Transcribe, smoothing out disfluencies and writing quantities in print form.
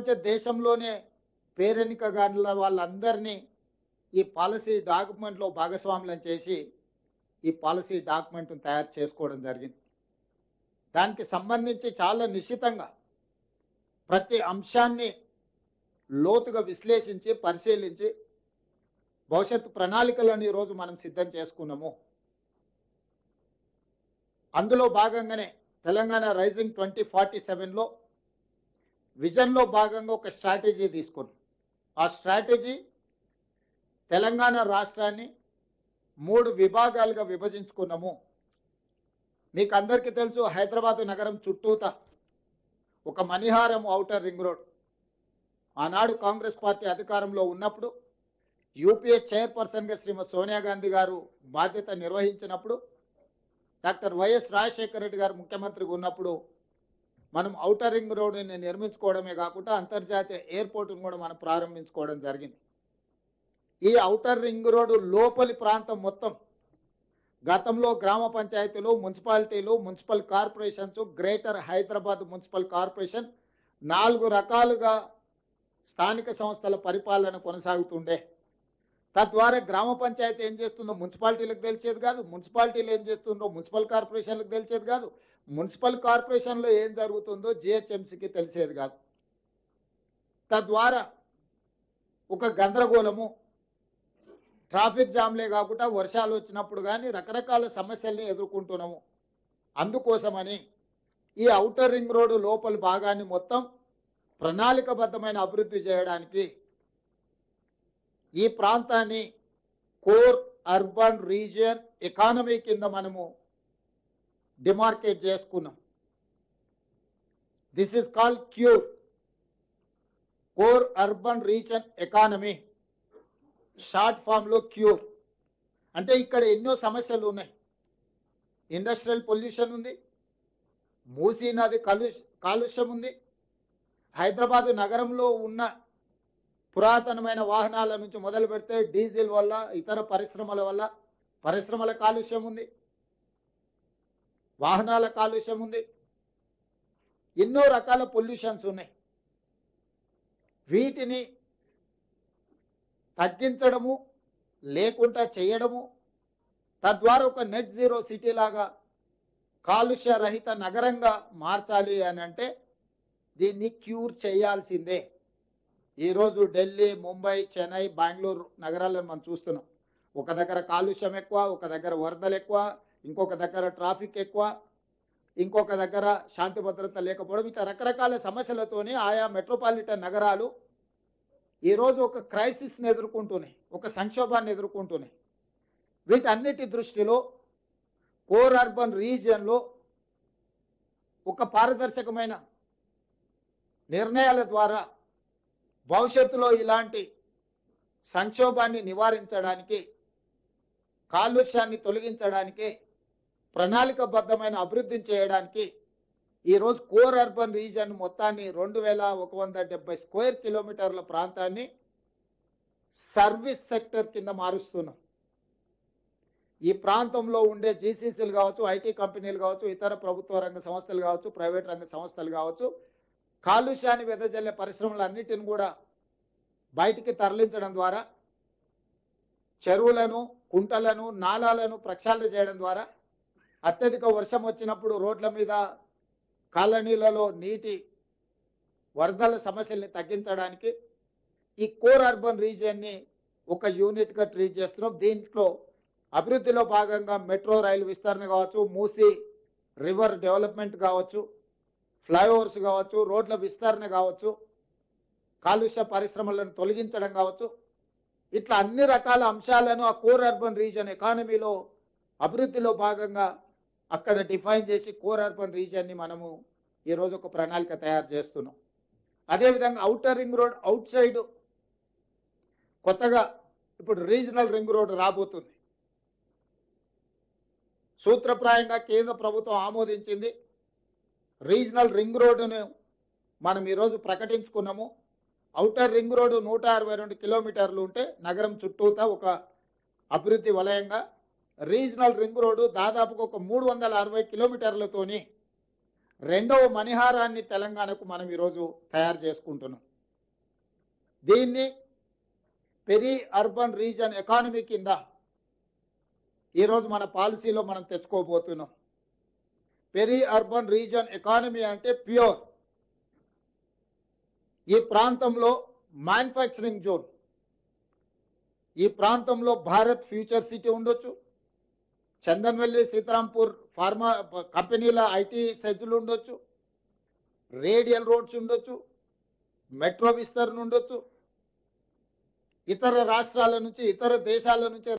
ప్రపంచ దేశంలోనే పేరెన్నికగానుల వాళ్ళందరినీ ఈ పాలసీ డాక్యుమెంట్లో భాగస్వాములను చేసి ఈ పాలసీ డాక్యుమెంట్ను తయారు చేసుకోవడం జరిగింది. దానికి సంబంధించి చాలా నిశ్చితంగా ప్రతి అంశాన్ని లోతుగా విశ్లేషించి పరిశీలించి భవిష్యత్తు ప్రణాళికలను ఈరోజు మనం సిద్ధం చేసుకున్నాము. అందులో భాగంగానే తెలంగాణ రైజింగ్ 2047లో విజన్లో భాగంగా ఒక స్ట్రాటజీ తీసుకున్నాం. ఆ స్ట్రాటజీ తెలంగాణ రాష్ట్రాన్ని 3 విభాగాలుగా విభజించుకున్నాము. మీకు అందరికీ తెలుసు, హైదరాబాద్ నగరం చుట్టూత ఒక మణిహారం ఔటర్ రింగ్ రోడ్ ఆనాడు కాంగ్రెస్ పార్టీ అధికారంలో ఉన్నప్పుడు యూపీఏ చైర్పర్సన్గా శ్రీమతి సోనియా గాంధీ గారు బాధ్యత నిర్వహించినప్పుడు, డాక్టర్ వైఎస్ రాజశేఖర రెడ్డి గారు ముఖ్యమంత్రిగా ఉన్నప్పుడు మనం ఔటర్ రింగ్ రోడ్ని నిర్మించుకోవడమే కాకుండా అంతర్జాతీయ ఎయిర్పోర్ట్ను కూడా మనం ప్రారంభించుకోవడం జరిగింది. ఈ ఔటర్ రింగ్ రోడ్డు లోపలి ప్రాంతం మొత్తం గతంలో గ్రామ పంచాయతీలు, మున్సిపాలిటీలు, municipal corporations, greater Hyderabad municipal corporation 4 రకాలుగా స్థానిక సంస్థల పరిపాలన కొనసాగుతుండే. తద్వారా గ్రామ పంచాయతీ ఏం చేస్తుందో మున్సిపాలిటీలకు తెలిసేది కాదు, మున్సిపాలిటీలు ఏం చేస్తుందో మున్సిపల్ కార్పొరేషన్లకు తెలిసేది కాదు, మున్సిపల్ కార్పొరేషన్లో ఏం జరుగుతుందో జిహెచ్ఎంసీకి తెలిసేది కాదు. తద్వారా ఒక గందరగోళము, ట్రాఫిక్ జామ్లే కాకుండా వర్షాలు వచ్చినప్పుడు కానీ రకరకాల సమస్యల్ని ఎదుర్కొంటున్నాము. అందుకోసమని ఈ ఔటర్ రింగ్ రోడ్డు లోపలి భాగాన్ని మొత్తం ప్రణాళికబద్ధమైన అభివృద్ధి చేయడానికి ఈ ప్రాంతాన్ని కోర్ అర్బన్ రీజియన్ ఎకానమీ కింద మనము డిమార్కేట్ చేసుకున్నాం. This is called cure, core urban region economy, short ఫామ్లో క్యూర్. అంటే ఇక్కడ ఎన్నో సమస్యలు ఉన్నాయి. ఇండస్ట్రియల్ పొల్యూషన్ ఉంది, మూసీ నది కాలుష్యం ఉంది, హైదరాబాదు నగరంలో ఉన్న పురాతనమైన వాహనాల నుంచి మొదలు పెడితే డీజిల్ వల్ల, ఇతర పరిశ్రమల వల్ల పరిశ్రమల కాలుష్యం ఉంది, వాహనాల కాలుష్యం ఉంది, ఎన్నో రకాల పొల్యూషన్స్ ఉన్నాయి. వీటిని తగ్గించడము లేకుండా చేయడము, తద్వారా ఒక నెట్ జీరో సిటీ లాగా కాలుష్య రహిత నగరంగా మార్చాలి అని అంటే దీన్ని క్యూర్ చేయాల్సిందే. ఈరోజు ఢిల్లీ, ముంబై, చెన్నై, బెంగళూరు నగరాలను మనం చూస్తున్నాం. ఒక దగ్గర కాలుష్యం ఎక్కువ, ఒక దగ్గర వరదలు ఎక్కువ, ఇంకొక దగ్గర ట్రాఫిక్ ఎక్కువ, ఇంకొక దగ్గర శాంతి భద్రత లేకపోవడం, ఇట్లా రకరకాల సమస్యలతోనే ఆయా మెట్రోపాలిటన్ నగరాలు ఈరోజు ఒక క్రైసిస్ని ఎదుర్కొంటున్నాయి, ఒక సంక్షోభాన్ని ఎదుర్కొంటున్నాయి. వీటన్నిటి దృష్టిలో కోర్ అర్బన్ రీజియన్లో ఒక పారదర్శకమైన నిర్ణయాల ద్వారా భవిష్యత్తులో ఇలాంటి సంక్షోభాన్ని నివారించడానికి, కాలుష్యాన్ని తొలగించడానికి, ప్రణాళికబద్ధమైన అభివృద్ధిని చేయడానికి ఈరోజు కోర్ అర్బన్ రీజియన్ మొత్తాన్ని 2170 స్క్వేర్ కిలోమీటర్ల ప్రాంతాన్ని సర్వీస్ సెక్టర్ కింద మారుస్తున్నాం. ఈ ప్రాంతంలో ఉండే జీసీసీలు కావచ్చు, ఐటీ కంపెనీలు కావచ్చు, ఇతర ప్రభుత్వ రంగ సంస్థలు కావచ్చు, ప్రైవేట్ రంగ సంస్థలు కావచ్చు, కాలుష్యాన్ని వెదజల్లే పరిశ్రమలన్నిటిని కూడా బయటికి తరలించడం ద్వారా చెరువులను, కుంటలను, నాలాలను ప్రక్షాళన చేయడం ద్వారా అత్యధిక వర్షం వచ్చినప్పుడు రోడ్ల మీద, కాలనీలలో నీటి వరదల సమస్యల్ని తగ్గించడానికి ఈ కోర్ అర్బన్ రీజియన్ని ఒక యూనిట్గా ట్రీట్ చేస్తున్నాం. దీంట్లో అభివృద్ధిలో భాగంగా మెట్రో రైలు విస్తరణ కావచ్చు, మూసీ రివర్ డెవలప్మెంట్ కావచ్చు, ఫ్లైఓవర్స్ కావచ్చు, రోడ్ల విస్తరణ కావచ్చు, కాలుష్య పరిశ్రమలను తొలగించడం కావచ్చు, ఇట్లా అన్ని రకాల అంశాలను ఆ కోర్ అర్బన్ రీజియన్ ఎకానమీలో అభివృద్ధిలో భాగంగా అక్కడ డిఫైన్ చేసి కోర్ అర్బన్ రీజియన్ని మనము ఈరోజు ఒక ప్రణాళిక తయారు చేస్తున్నాం. అదేవిధంగా outer ring road out side కొత్తగా ఇప్పుడు రీజనల్ రింగ్ రోడ్ రాబోతుంది. సూత్రప్రాయంగా కేంద్ర ప్రభుత్వం ఆమోదించింది. రీజనల్ రింగ్ రోడ్డును మనం ఈరోజు ప్రకటించుకున్నాము. ఔటర్ రింగ్ రోడ్డు 162 కిలోమీటర్లు ఉంటే నగరం చుట్టూతా ఒక అభివృద్ధి వలయంగా, రీజనల్ రింగ్ రోడ్డు దాదాపుగా ఒక 360 కిలోమీటర్లతోని రెండవ మణిహారాన్ని తెలంగాణకు మనం ఈరోజు తయారు చేసుకుంటున్నాం. దీన్ని పెరి అర్బన్ రీజన్ ఎకానమీ కింద ఈరోజు మన పాలసీలో మనం తెచ్చుకోబోతున్నాం. పెరి అర్బన్ రీజన్ ఎకానమీ అంటే ప్యూర్ ఈ ప్రాంతంలో మ్యానుఫ్యాక్చరింగ్ జోన్, ఈ ప్రాంతంలో భారత్ ఫ్యూచర్ సిటీ ఉండొచ్చు, చందన్వెల్లి సీతారాంపూర్ ఫార్మా కంపెనీల ఐటీ సెజ్లు ఉండొచ్చు, రేడియల్ రోడ్స్ ఉండొచ్చు, మెట్రో విస్తరణ ఉండొచ్చు, ఇతర రాష్ట్రాల నుంచి ఇతర దేశాల నుంచి